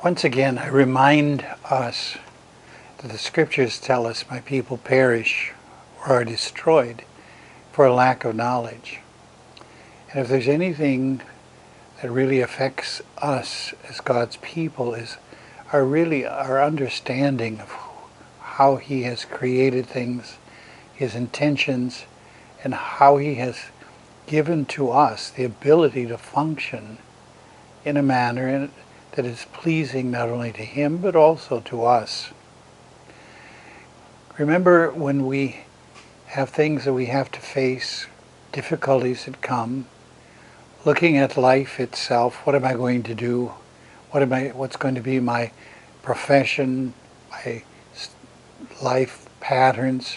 Once again, I remind us that the scriptures tell us, my people perish or are destroyed for a lack of knowledge. And if there's anything that really affects us as God's people is our understanding of how He has created things, His intentions, and how He has given to us the ability to function in a manner that is pleasing not only to Him but also to us. Remember, when we have things that we have to face, difficulties that come, looking at life itself, what am I going to do? What's going to be my profession, my life patterns?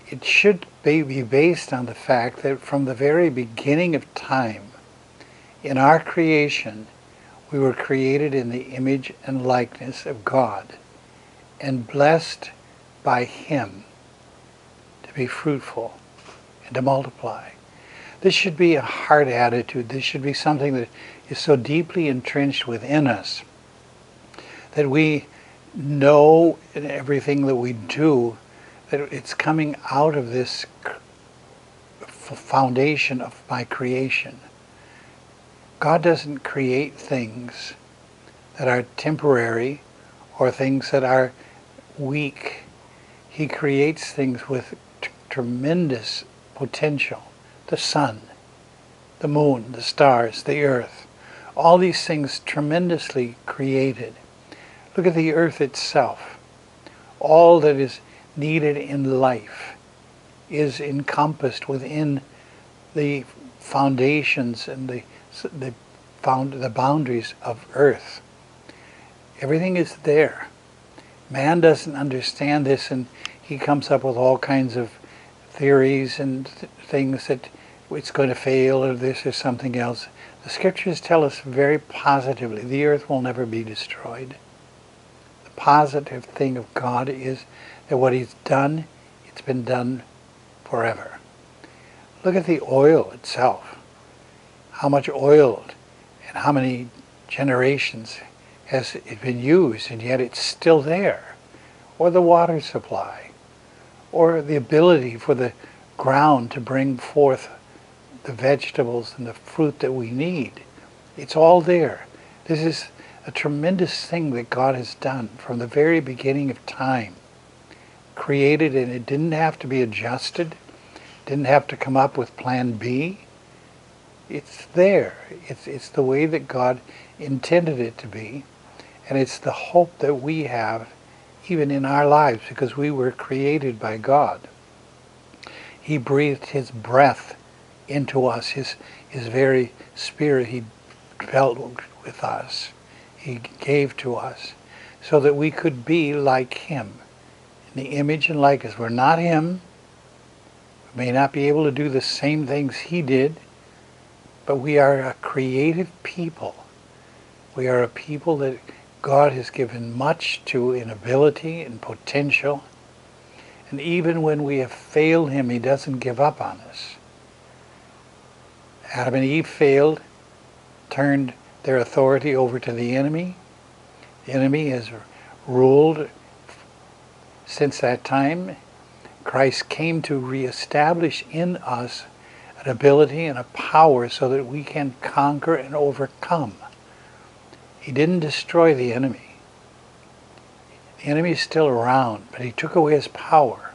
It should be based on the fact that from the very beginning of time, in our creation, we were created in the image and likeness of God and blessed by Him to be fruitful and to multiply. This should be a heart attitude. This should be something that is so deeply entrenched within us that we know in everything that we do that it's coming out of this foundation of my creation. God doesn't create things that are temporary or things that are weak. He creates things with tremendous potential. The sun, the moon, the stars, the earth, all these things tremendously created. Look at the earth itself. All that is needed in life is encompassed within the foundations and the boundaries of earth. Everything is there. Man doesn't understand this, and he comes up with all kinds of theories and things that it's going to fail or this or something else. The scriptures tell us very positively the earth will never be destroyed. The positive thing of God is that what He's done, it's been done forever. Look at the oil itself. How much oil and how many generations has it been used, and yet it's still there. Or the water supply, or the ability for the ground to bring forth the vegetables and the fruit that we need. It's all there. This is a tremendous thing that God has done from the very beginning of time. Created, and it didn't have to be adjusted, didn't have to come up with plan B. It's there. It's the way that God intended it to be, and it's the hope that we have even in our lives, because we were created by God. He breathed His breath into us, His very spirit He dwelt with us. He gave to us so that we could be like Him, in the image and likeness. We're not Him. We may not be able to do the same things He did, but we are a creative people. We are a people that God has given much to in ability and potential. And even when we have failed Him, He doesn't give up on us. Adam and Eve failed, turned their authority over to the enemy. The enemy has ruled since that time. Christ came to reestablish in us an ability and a power so that we can conquer and overcome. He didn't destroy the enemy. The enemy is still around, but He took away his power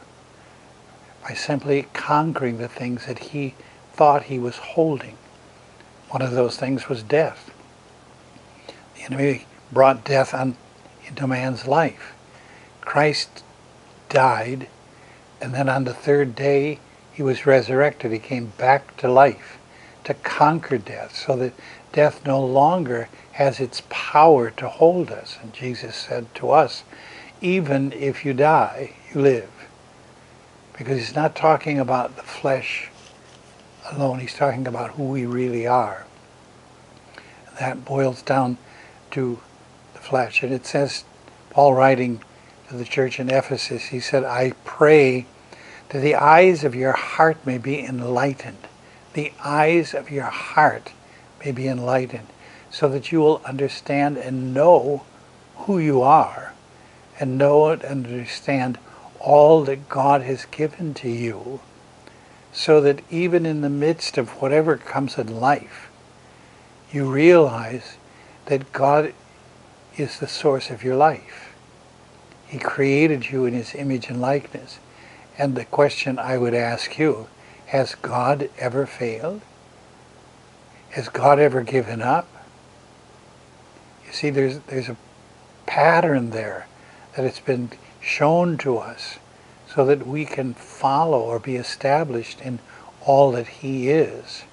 by simply conquering the things that he thought he was holding. One of those things was death. The enemy brought death into man's life. Christ died, and then on the third day He was resurrected. He came back to life to conquer death, so that death no longer has its power to hold us. And Jesus said to us, even if you die, you live. Because He's not talking about the flesh alone. He's talking about who we really are. And that boils down to the flesh. And it says, Paul writing to the church in Ephesus, he said, I pray that the eyes of your heart may be enlightened. The eyes of your heart may be enlightened, so that you will understand and know who you are, and know and understand all that God has given to you, so that even in the midst of whatever comes in life, you realize that God is the source of your life. He created you in His image and likeness. And the question I would ask you, has God ever failed? Has God ever given up? You see, there's a pattern there that it's been shown to us so that we can follow or be established in all that He is.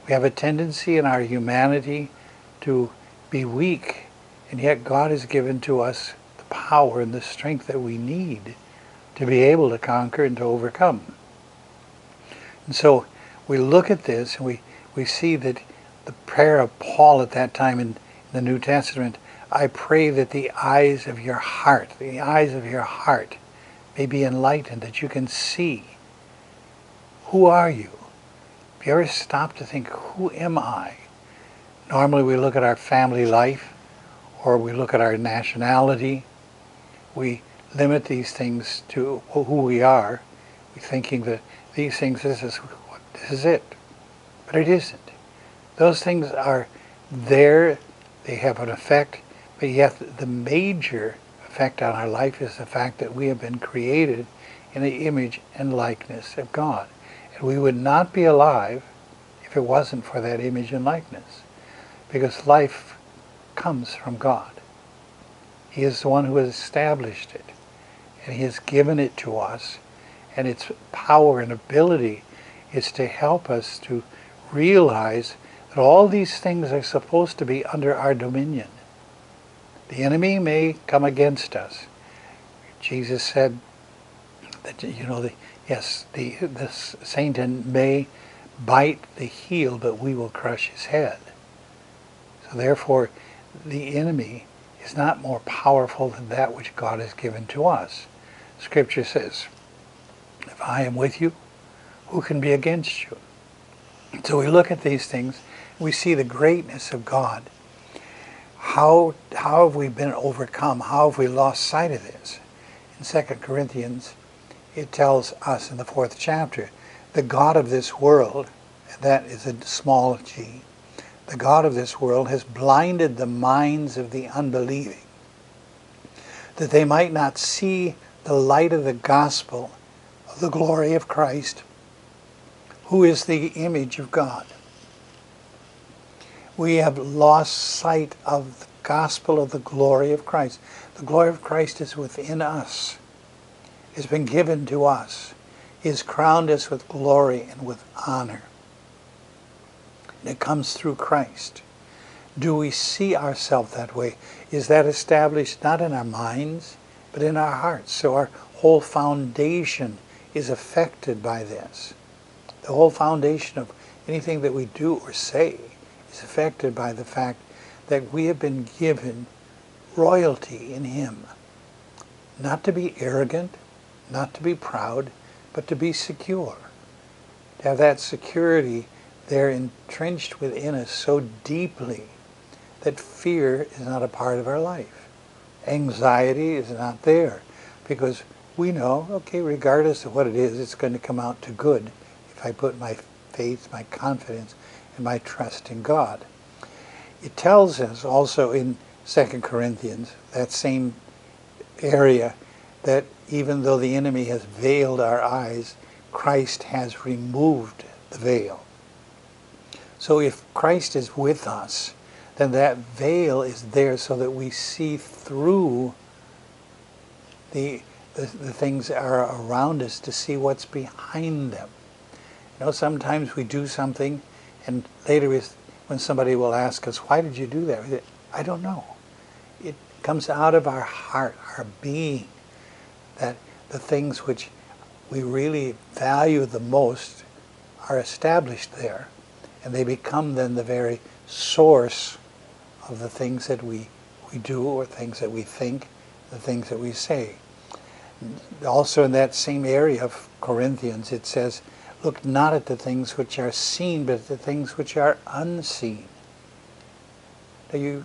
We have a tendency in our humanity to be weak, and yet God has given to us the power and the strength that we need to be able to conquer and to overcome. And so we look at this and we see that the prayer of Paul at that time in the New Testament, I pray that the eyes of your heart may be enlightened, that you can see. Who are you? Have you ever stopped to think, who am I? Normally we look at our family life, or we look at our nationality. We limit these things to who we are. We're thinking that these things, this is it. But it isn't. Those things are there, they have an effect, but yet the major effect on our life is the fact that we have been created in the image and likeness of God. And we would not be alive if it wasn't for that image and likeness, because life comes from God. He is the one who has established it, and He has given it to us, and its power and ability is to help us to realize that all these things are supposed to be under our dominion. The enemy may come against us. Jesus said that, the Satan may bite the heel, but we will crush his head. So therefore, the enemy is not more powerful than that which God has given to us. Scripture says, if I am with you, who can be against you? So we look at these things, we see the greatness of God. How have we been overcome? How have we lost sight of this? In 2 Corinthians, it tells us in the 4th chapter, the God of this world, and that is a small g, the God of this world has blinded the minds of the unbelieving, that they might not see the light of the gospel of the glory of Christ, who is the image of God. We have lost sight of the gospel of the glory of Christ. The glory of Christ is within us. It has been given to us. He has crowned us with glory and with honor. And it comes through Christ. Do we see ourselves that way? Is that established not in our minds, but in our hearts? So our whole foundation is affected by this. The whole foundation of anything that we do or say is affected by the fact that we have been given royalty in Him. Not to be arrogant, not to be proud, but to be secure. To have that security there entrenched within us so deeply that fear is not a part of our life. Anxiety is not there, because we know, okay, regardless of what it is, it's going to come out to good if I put my faith, my confidence, and my trust in God. It tells us also in 2 Corinthians, that same area, that even though the enemy has veiled our eyes, Christ has removed the veil. So if Christ is with us, then that veil is there so that we see through the things that are around us to see what's behind them. Sometimes we do something, and later when somebody will ask us, why did you do that? We say, I don't know. It comes out of our heart, our being, that the things which we really value the most are established there, and they become then the very source of the things that we do, or things that we think, the things that we say. Also in that same area of Corinthians, it says, look not at the things which are seen, but at the things which are unseen. In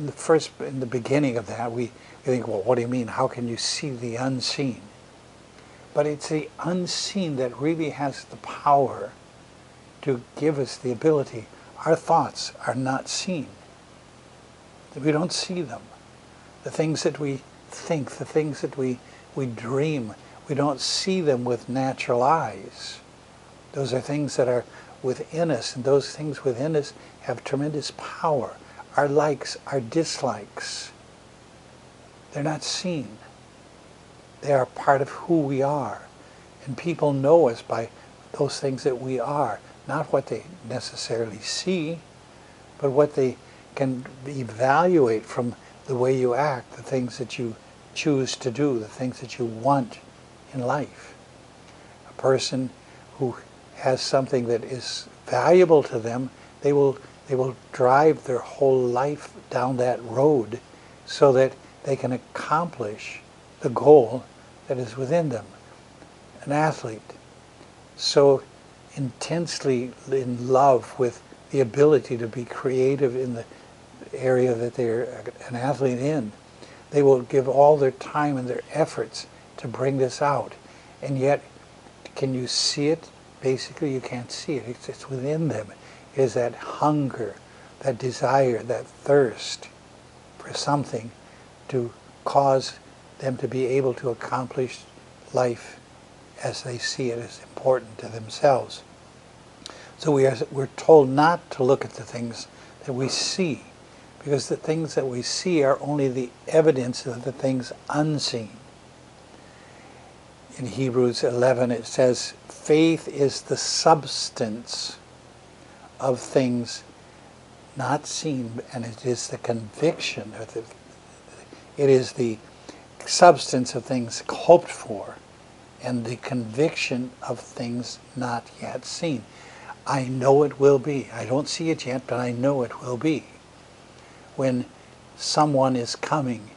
the beginning of that, we think, well, what do you mean? How can you see the unseen? But it's the unseen that really has the power to give us the ability. Our thoughts are not seen. We don't see them. The things that we think, the things that we dream, we don't see them with natural eyes. Those are things that are within us, and those things within us have tremendous power. Our likes, our dislikes, they're not seen. They are part of who we are. And people know us by those things that we are, not what they necessarily see, but what they can evaluate from the way you act, the things that you choose to do, the things that you want in life. A person who has something that is valuable to them, they will drive their whole life down that road so that they can accomplish the goal that is within them. An athlete, so intensely in love with the ability to be creative in the area that they're an athlete in, they will give all their time and their efforts to bring this out. And yet, can you see it? Basically, you can't see it. It's within them. It is that hunger, that desire, that thirst for something to cause them to be able to accomplish life as they see it as important to themselves. So we're told not to look at the things that we see, because the things that we see are only the evidence of the things unseen. In Hebrews 11 it says, faith is the substance of things not seen, and it is the conviction, it is the substance of things hoped for, and the conviction of things not yet seen. I know it will be. I don't see it yet, but I know it will be. When someone is coming,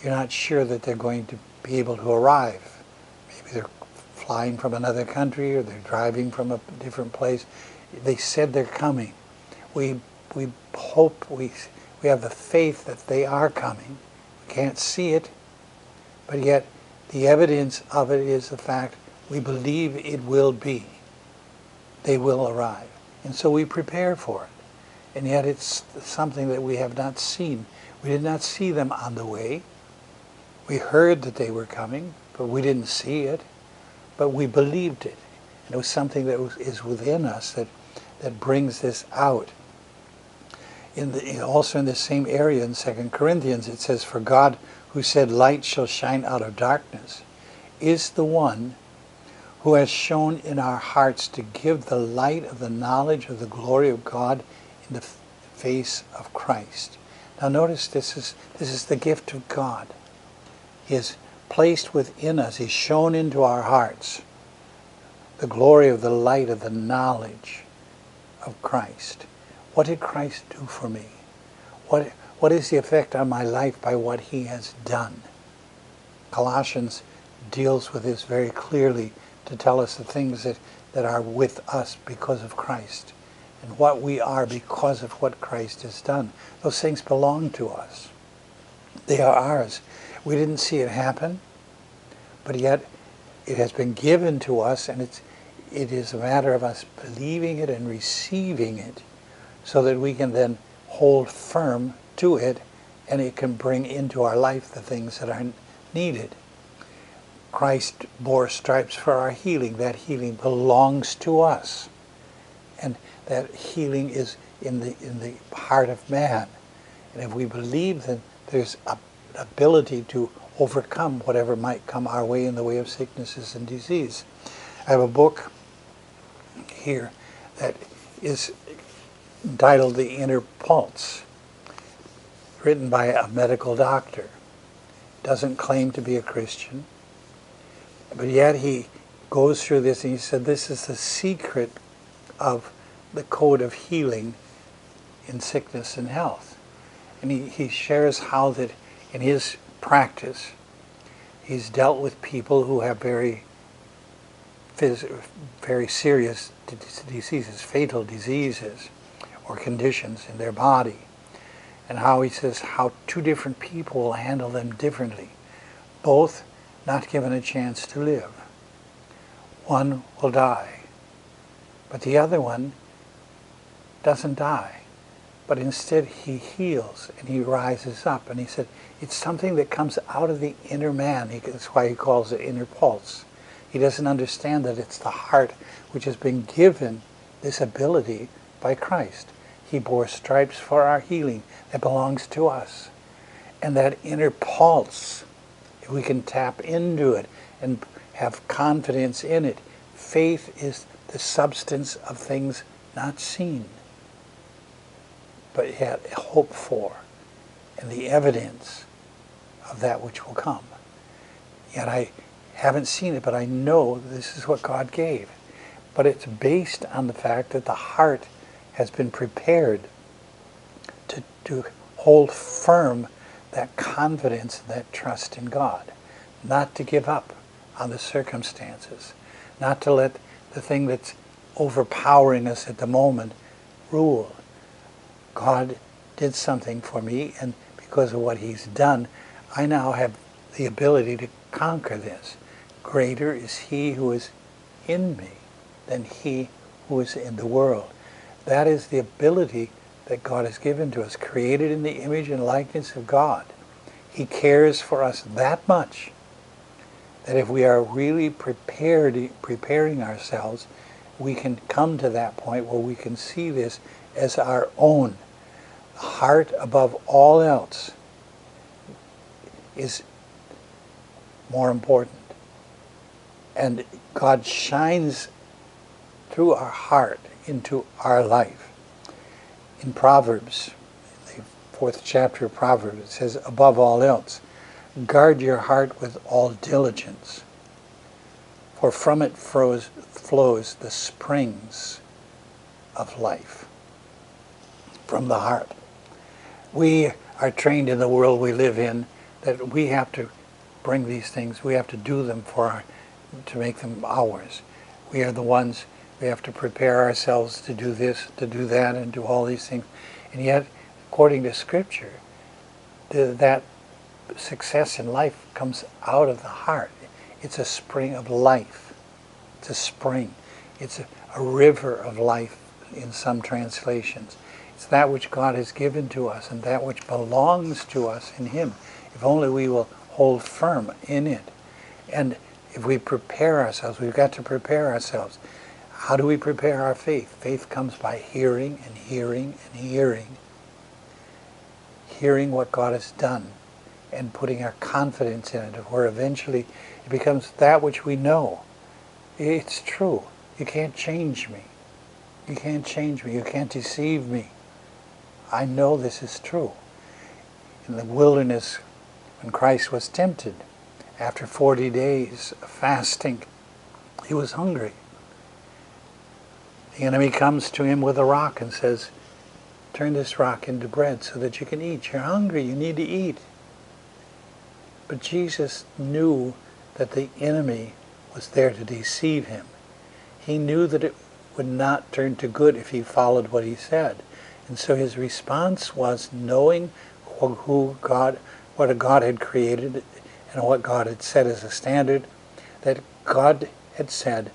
you're not sure that they're going to be able to arrive. Maybe they're flying from another country, or they're driving from a different place. They said they're coming. We hope, we have the faith that they are coming. We can't see it, but yet the evidence of it is the fact we believe it will be. They will arrive. And so we prepare for it. And yet it's something that we have not seen. We did not see them on the way. We heard that they were coming, but we didn't see it. But we believed it. And it was something that is within us that brings this out. Also in the same area in 2 Corinthians it says, for God who said light shall shine out of darkness is the one who has shown in our hearts to give the light of the knowledge of the glory of God in the face of Christ. Now notice this is the gift of God. He has placed within us, He's shown into our hearts the glory of the light of the knowledge of Christ. What did Christ do for me? What is the effect on my life by what He has done? Colossians deals with this very clearly to tell us the things that are with us because of Christ, and what we are because of what Christ has done. Those things belong to us. They are ours. We didn't see it happen, but yet it has been given to us, and it is a matter of us believing it and receiving it so that we can then hold firm to it, and it can bring into our life the things that are needed. Christ bore stripes for our healing. That healing belongs to us. And that healing is in the heart of man. And if we believe that there's an ability to overcome whatever might come our way in the way of sicknesses and disease. I have a book here that is entitled The Inner Pulse, written by a medical doctor. Doesn't claim to be a Christian, but yet he goes through this and he said this is the secret of the code of healing in sickness and health. And he shares how that in his practice he's dealt with people who have very serious diseases, fatal diseases or conditions in their body. and how he says how two different people will handle them differently. Both not given a chance to live. One will die, but the other one doesn't die, but instead he heals and he rises up. And he said it's something that comes out of the inner man. That's why he calls it inner pulse. He doesn't understand that it's the heart which has been given this ability by Christ. He bore stripes for our healing that belongs to us. And that inner pulse, if we can tap into it and have confidence in it, faith is the substance of things not seen, but yet hoped for, and the evidence of that which will come. Yet I haven't seen it, but I know this is what God gave. But it's based on the fact that the heart has been prepared to hold firm that confidence and that trust in God, not to give up on the circumstances, not to let the thing that's overpowering us at the moment rule. God did something for me, and because of what he's done, I now have the ability to conquer this. Greater is he who is in me than he who is in the world. That is the ability that God has given to us, created in the image and likeness of God. He cares for us that much that if we are really preparing ourselves, we can come to that point where we can see this as our own. The heart above all else is more important. And God shines through our heart into our life. In Proverbs, the 4th chapter of Proverbs, it says, above all else, guard your heart with all diligence, for from it flows the springs of life. From the heart. We are trained in the world we live in that we have to bring these things, we have to do them to make them ours. We are the ones, we have to prepare ourselves to do this, to do that, and do all these things. And yet, according to Scripture, that success in life comes out of the heart. It's a spring of life. It's a spring. It's a river of life in some translations. It's that which God has given to us and that which belongs to us in him, if only we will hold firm in it. And if we prepare ourselves, we've got to prepare ourselves. How do we prepare our faith? Faith comes by hearing and hearing and hearing. Hearing what God has done and putting our confidence in it, where eventually it becomes that which we know. It's true. You can't change me. You can't change me. You can't deceive me. I know this is true. In the wilderness, when Christ was tempted, after 40 days of fasting, he was hungry. The enemy comes to him with a rock and says, turn this rock into bread so that you can eat. You're hungry, you need to eat. But Jesus knew that the enemy was there to deceive him. He knew that it would not turn to good if he followed what he said. And so his response was, knowing what God had created and what God had set as a standard, that God had said,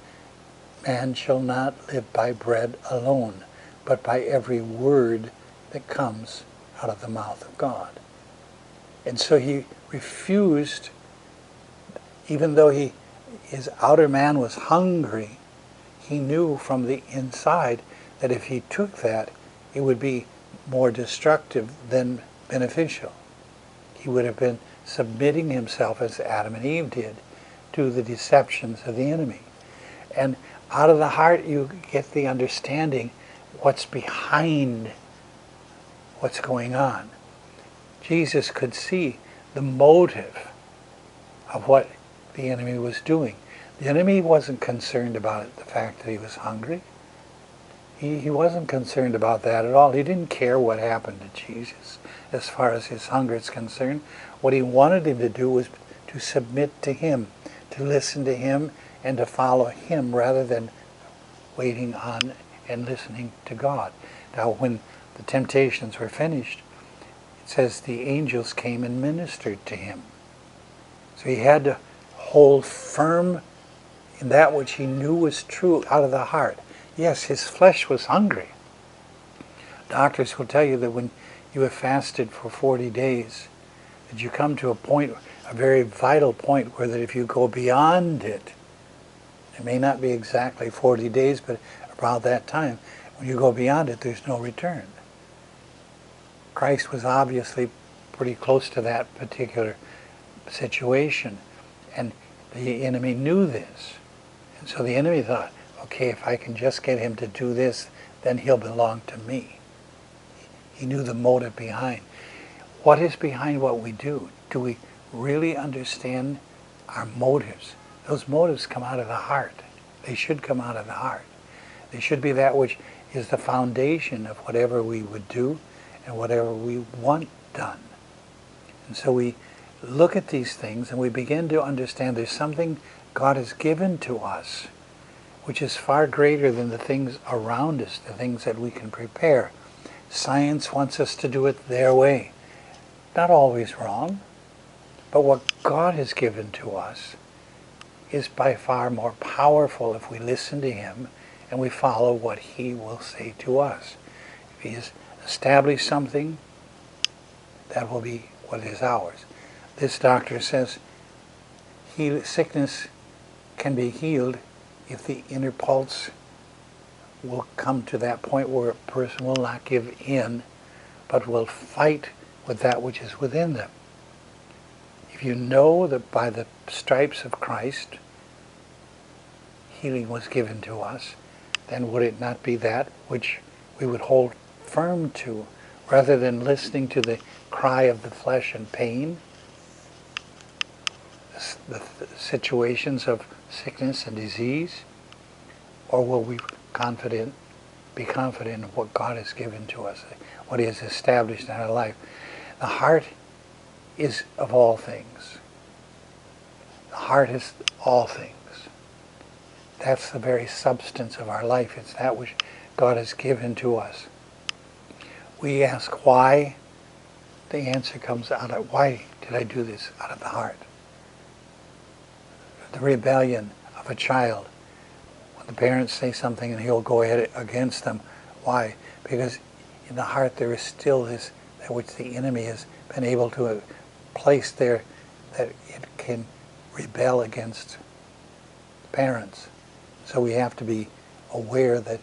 man shall not live by bread alone, but by every word that comes out of the mouth of God. And so he refused, even though his outer man was hungry, he knew from the inside that if he took that, it would be more destructive than beneficial. He would have been submitting himself, as Adam and Eve did, to the deceptions of the enemy. And out of the heart you get the understanding what's behind what's going on. Jesus could see the motive of what the enemy was doing. The enemy wasn't concerned about the fact that he was hungry. He wasn't concerned about that at all. He didn't care what happened to Jesus as far as his hunger is concerned. What he wanted him to do was to submit to him, to listen to him, and to follow him rather than waiting on and listening to God. Now, when the temptations were finished, says the angels came and ministered to him. So he had to hold firm in that which he knew was true out of the heart. Yes, his flesh was hungry. Doctors will tell you that when you have fasted for 40 days, that you come to a point, a very vital point, where that if you go beyond it, it may not be exactly 40 days, but around that time, when you go beyond it, there's no return. Christ was obviously pretty close to that particular situation, and the enemy knew this. And so the enemy thought, okay, if I can just get him to do this, then he'll belong to me. He knew the motive behind. What is behind what we do? Do we really understand our motives? Those motives come out of the heart. They should come out of the heart. They should be that which is the foundation of whatever we would do and whatever we want done. And so we look at these things and we begin to understand there's something God has given to us which is far greater than the things around us, the things that we can prepare. Science wants us to do it their way. Not always wrong, but what God has given to us is by far more powerful if we listen to him and we follow what he will say to us. If he has established something, that will be what is ours. This doctor says sickness can be healed if the inner pulse will come to that point where a person will not give in, but will fight with that which is within them. If you know that by the stripes of Christ, healing was given to us, then would it not be that which we would hold firm to, rather than listening to the cry of the flesh and pain, the situations of sickness and disease? Or will we be confident in what God has given to us, what he has established in our life? The heart is of all things. The heart is all things. That's the very substance of our life. It's that which God has given to us. We ask why. The answer comes out of, why did I do this? Out of the heart. The rebellion of a child. When the parents say something and he'll go ahead against them. Why? Because in the heart there is still this, that which the enemy has been able to place there, that it can rebel against parents. So we have to be aware that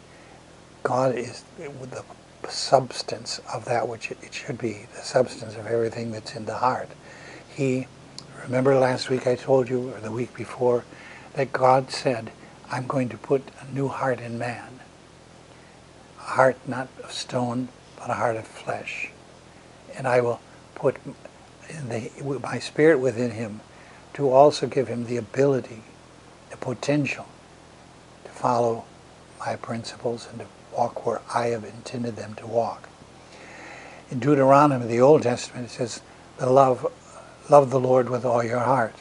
God is the substance of that which it should be, the substance of everything that's in the heart. Remember last week I told you, or the week before, that God said, I'm going to put a new heart in man. A heart not of stone, but a heart of flesh. And I will put my spirit within him to also give him the ability, the potential to follow my principles and to walk where I have intended them to walk. In Deuteronomy, the Old Testament, it says, love the Lord with all your heart.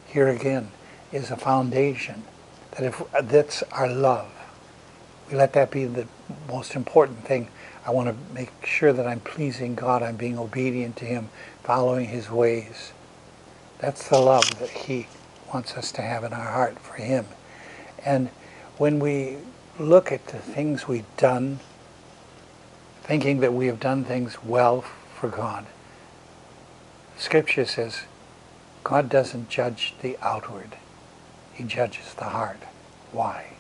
Here again is a foundation that if that's our love, we let that be the most important thing. I want to make sure that I'm pleasing God, I'm being obedient to him, following his ways. That's the love that he wants us to have in our heart for him. And when we look at the things we've done, thinking that we have done things well for God, Scripture says God doesn't judge the outward. He judges the heart. Why?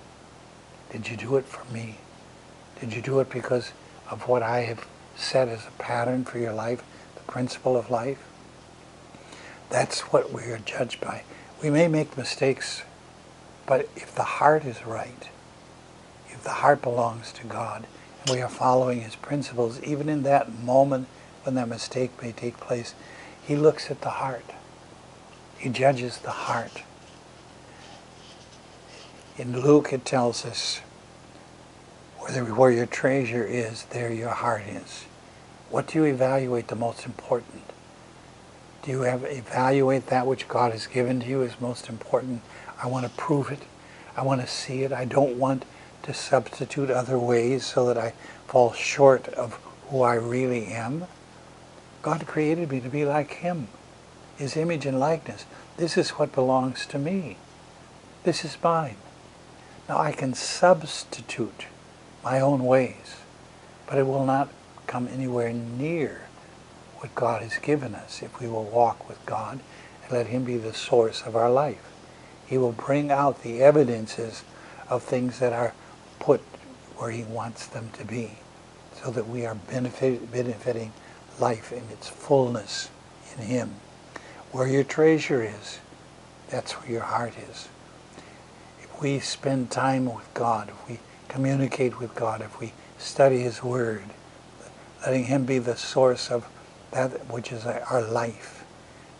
Did you do it for me? Did you do it because of what I have set as a pattern for your life, the principle of life? That's what we are judged by. We may make mistakes, but if the heart is right, if the heart belongs to God, and we are following his principles, even in that moment when that mistake may take place, he looks at the heart. He judges the heart. In Luke it tells us, where your treasure is, there your heart is. What do you evaluate the most important? Do you evaluate that which God has given to you as most important? I want to prove it. I want to see it. I don't want to substitute other ways so that I fall short of who I really am. God created me to be like Him, His image and likeness. This is what belongs to me. This is mine. Now I can substitute my own ways, but it will not come anywhere near what God has given us if we will walk with God and let Him be the source of our life. He will bring out the evidences of things that are put where He wants them to be, so that we are benefiting life in its fullness in Him. Where your treasure is, that's where your heart is. If we spend time with God, if we communicate with God, if we study His Word, letting Him be the source of that which is our life,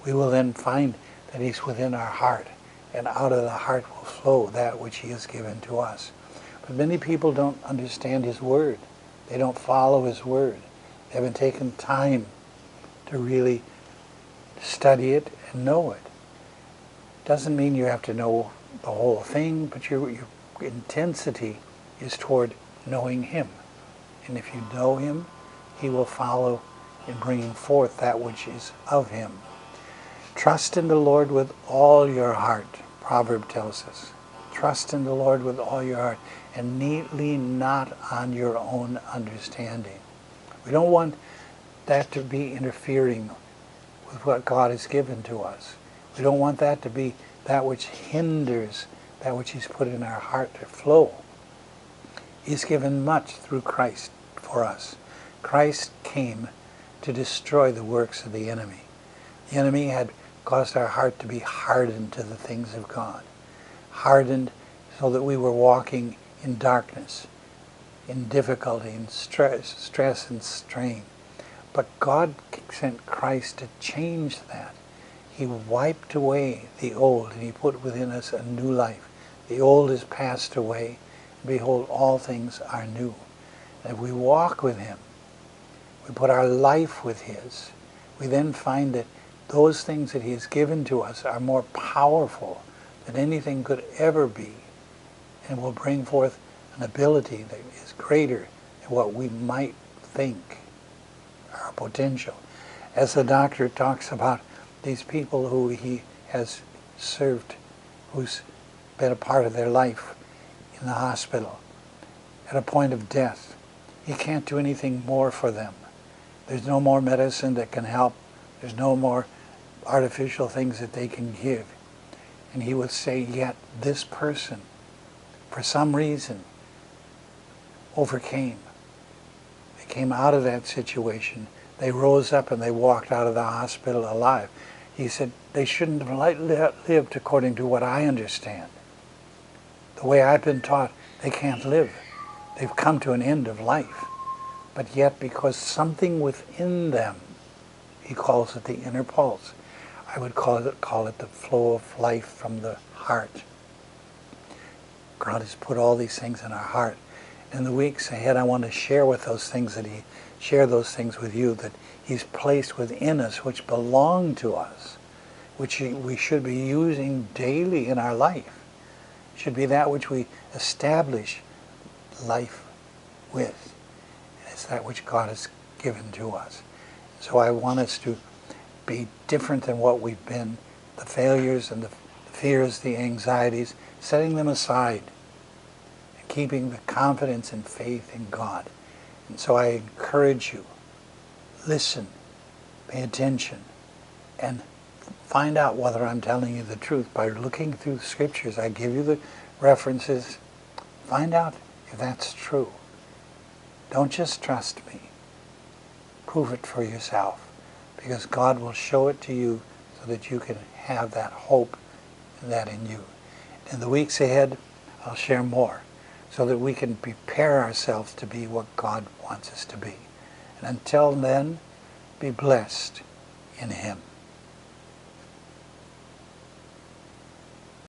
we will then find that He's within our heart, and out of the heart will flow that which He has given to us. But many people don't understand His Word. They don't follow His Word. They haven't taken time to really study it and know it. Doesn't mean you have to know the whole thing, but your intensity is toward knowing Him. And if you know Him, He will follow in bringing forth that which is of Him. Trust in the Lord with all your heart, Proverbs tells us. Trust in the Lord with all your heart, and lean not on your own understanding. We don't want that to be interfering with what God has given to us. We don't want that to be that which hinders that which He's put in our heart to flow. He's given much through Christ for us. Christ came to destroy the works of the enemy. The enemy had caused our heart to be hardened to the things of God. Hardened so that we were walking in darkness, in difficulty, in stress and strain. But God sent Christ to change that. He wiped away the old, and He put within us a new life. The old is passed away, and behold, all things are new. And if we walk with Him, we put our life with His, we then find that those things that He has given to us are more powerful than anything could ever be, and will bring forth an ability that is greater than what we might think, our potential. As the doctor talks about these people who he has served, who's been a part of their life in the hospital, at a point of death, he can't do anything more for them. There's no more medicine that can help. There's no more artificial things that they can give. And he would say, yet this person, for some reason, overcame. They came out of that situation. They rose up and they walked out of the hospital alive. He said, they shouldn't have lived according to what I understand. The way I've been taught, they can't live. They've come to an end of life. But yet, because something within them, he calls it the inner pulse. I would call it the flow of life from the heart. God has put all these things in our heart. In the weeks ahead, I want to share with those things with you that He's placed within us, which belong to us, which we should be using daily in our life. It should be that which we establish life with. And it's that which God has given to us. So I want us to be different than what we've been, the failures and the fears, the anxieties, setting them aside and keeping the confidence and faith in God. And so I encourage you, listen, pay attention, and find out whether I'm telling you the truth by looking through the scriptures. I give you the references. Find out if that's true. Don't just trust me. Prove it for yourself, because God will show it to you so that you can have that hope and that in you. In the weeks ahead, I'll share more so that we can prepare ourselves to be what God wants us to be. And until then, be blessed in Him.